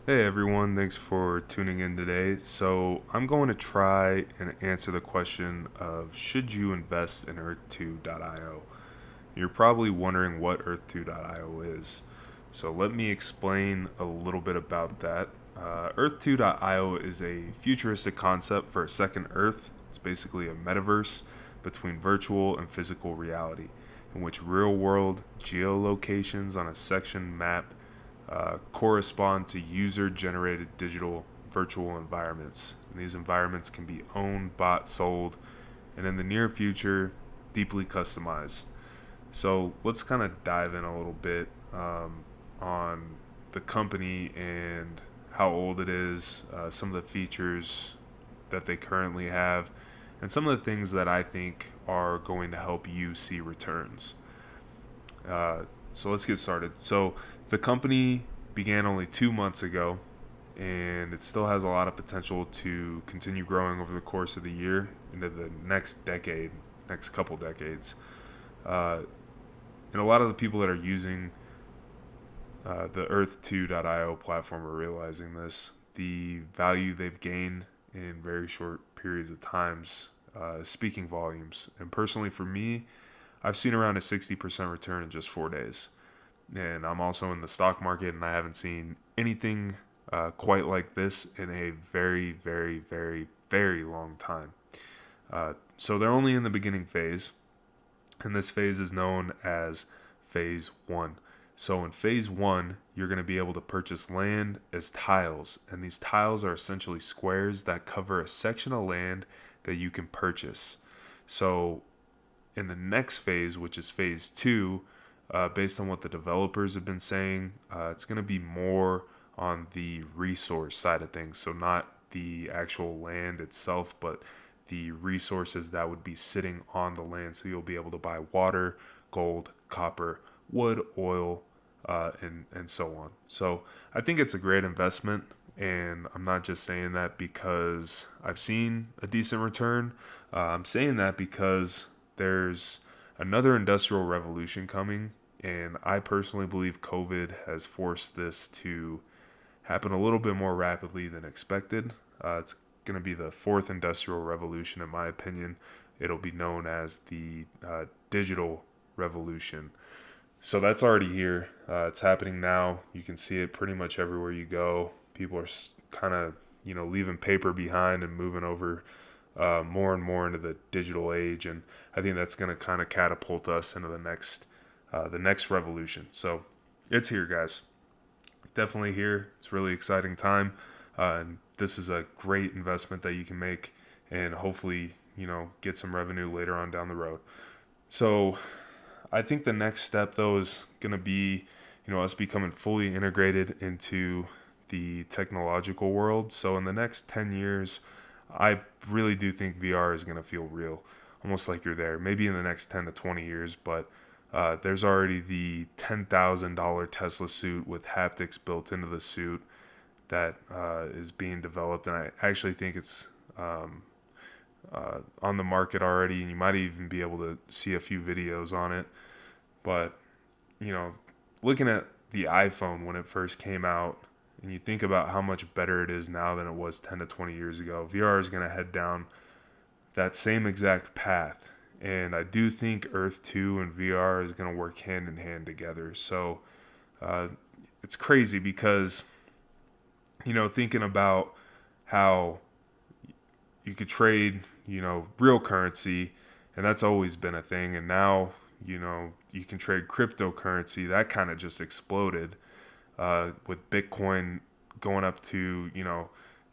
Hey everyone, thanks for tuning in today. So, I'm going to try and answer the question of should you invest in Earth2.io? You're probably wondering what Earth2.io is. So, let me explain a little bit about that. Earth2.io is a futuristic concept for a second Earth. It's basically a metaverse between virtual and physical reality, in which real world geolocations on a section map correspond to user generated digital virtual environments. And these environments can be owned, bought, sold, and in the near future, deeply customized. So let's kind of dive in a little bit on the company and how old it is, some of the features that they currently have, and some of the things that I think are going to help you see returns. Uh, so let's get started. So the company began only 2 months ago, and it still has a lot of potential to continue growing over the course of the year into the next decade, next couple decades. Uh, and a lot of the people that are using the Earth2.io platform are realizing this. The value they've gained in very short periods of times is speaking volumes. And personally, for me, I've seen around a 60% return in just 4 days. And I'm also in the stock market, and I haven't seen anything quite like this in a very, very, very, very long time. So they're only in the beginning phase, and this phase is known as phase one. So in phase one, you're going to be able to purchase land as tiles, and these tiles are essentially squares that cover a section of land that you can purchase. So in the next phase, which is phase two, based on what the developers have been saying, it's going to be more on the resource side of things. So, not the actual land itself, but the resources that would be sitting on the land. So, you'll be able to buy water, gold, copper, wood, oil, and so on. So, I think it's a great investment. And I'm not just saying that because I've seen a decent return. I'm saying that because there's another industrial revolution coming, and I personally believe COVID has forced this to happen a little bit more rapidly than expected. It's going to be the fourth industrial revolution, in my opinion. It'll be known as the digital revolution. So that's already here. It's happening now. You can see it pretty much everywhere you go. People are kind of, leaving paper behind and moving over more and more into the digital age, and I think that's going to kind of catapult us into the next revolution. So it's here, guys. Definitely here. It's a really exciting time, and this is a great investment that you can make, and hopefully, get some revenue later on down the road. So I think the next step though is going to be, us becoming fully integrated into the technological world. So in the next 10 years, I really do think VR is going to feel real, almost like you're there. Maybe in the next 10 to 20 years, but there's already the $10,000 Tesla suit with haptics built into the suit that is being developed, and I actually think it's on the market already, and you might even be able to see a few videos on it. But you know, looking at the iPhone when it first came out, and you think about how much better it is now than it was 10 to 20 years ago, VR is going to head down that same exact path. And I do think Earth 2 and VR is going to work hand in hand together. So uh, it's crazy because, thinking about how you could trade, real currency, and that's always been a thing. And now, you can trade cryptocurrency. That kind of just exploded with Bitcoin going up to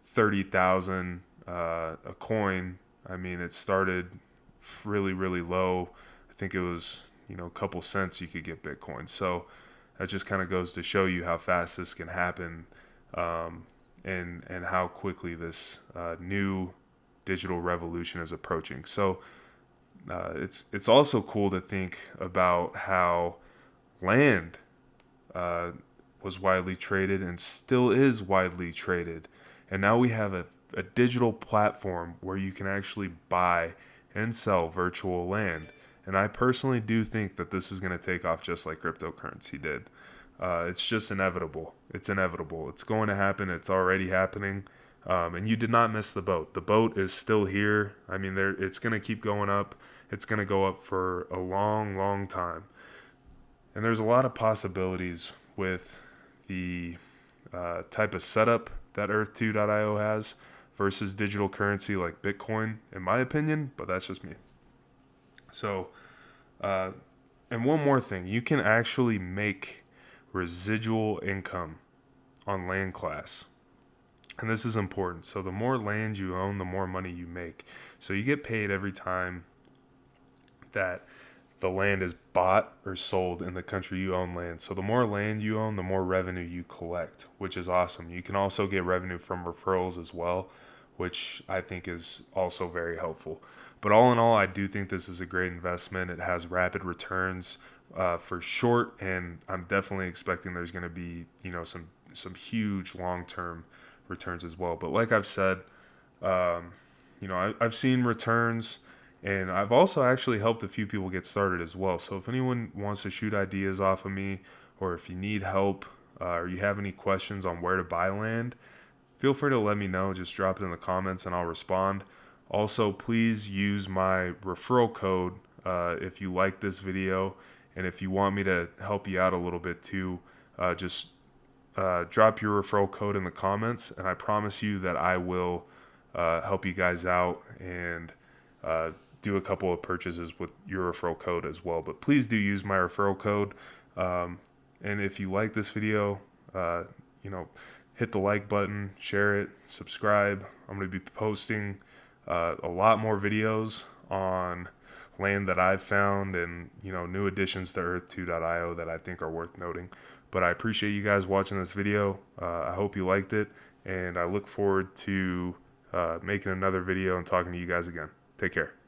30,000 a coin. I mean, it started really really low. I think it was a couple cents you could get Bitcoin. So that just kind of goes to show you how fast this can happen, and how quickly this new digital revolution is approaching. So it's also cool to think about how land uh, was widely traded and still is widely traded. And now we have a digital platform where you can actually buy and sell virtual land. And I personally do think that this is going to take off just like cryptocurrency did. It's just inevitable. It's inevitable. It's going to happen. It's already happening. And you did not miss the boat. The boat is still here. I mean, it's going to keep going up. It's going to go up for a long, long time. And there's a lot of possibilities with the type of setup that Earth2.io has versus digital currency like Bitcoin, in my opinion, but that's just me. So, and one more thing, you can actually make residual income on land class. And this is important. So the more land you own, the more money you make. So you get paid every time that the land is bought or sold in the country you own land. So the more land you own, the more revenue you collect, which is awesome. You can also get revenue from referrals as well, which I think is also very helpful. But all in all, I do think this is a great investment. It has rapid returns for short, and I'm definitely expecting there's going to be, some huge long-term returns as well. But like I've said, I've seen returns, and I've also actually helped a few people get started as well. So if anyone wants to shoot ideas off of me, or if you need help, or you have any questions on where to buy land, feel free to let me know. Just drop it in the comments and I'll respond. Also, please use my referral code if you like this video, and if you want me to help you out a little bit too, just drop your referral code in the comments, and I promise you that I will help you guys out and do a couple of purchases with your referral code as well. But please do use my referral code. And if you like this video, hit the like button, share it, subscribe. I'm going to be posting a lot more videos on land that I've found and, new additions to Earth2.io that I think are worth noting. But I appreciate you guys watching this video. I hope you liked it, and I look forward to making another video and talking to you guys again. Take care.